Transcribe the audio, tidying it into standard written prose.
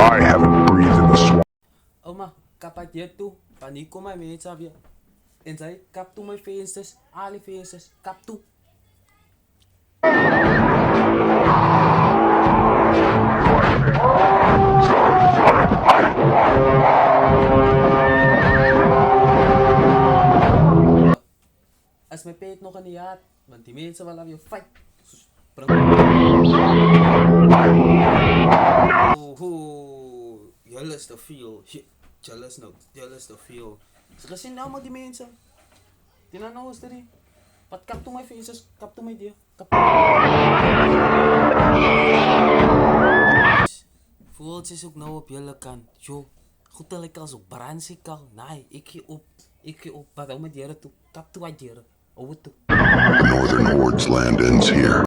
I haven't breathed in the swamp. Oma, kapag tu, paniko mai me sabia. En zij kap toe mijn feestjes, alle feestjes, kap toe. Als mijn peet nog niet had, want die mensen willen weer fight. Oh, jealous the feel. Jealous no, jealous the feel. Kasi na mo di mensen. Tinanaw is diri. Pat kap to my faces, kap to my dear. Voelt zich ook nou op jullie kant. Yo, goed dat ik als op bransie kan. Nee, ik ga op. Wat ook met jaren toe. Kap toe wat jaren. Oh, wat toe. The Northern Horde's land ends here.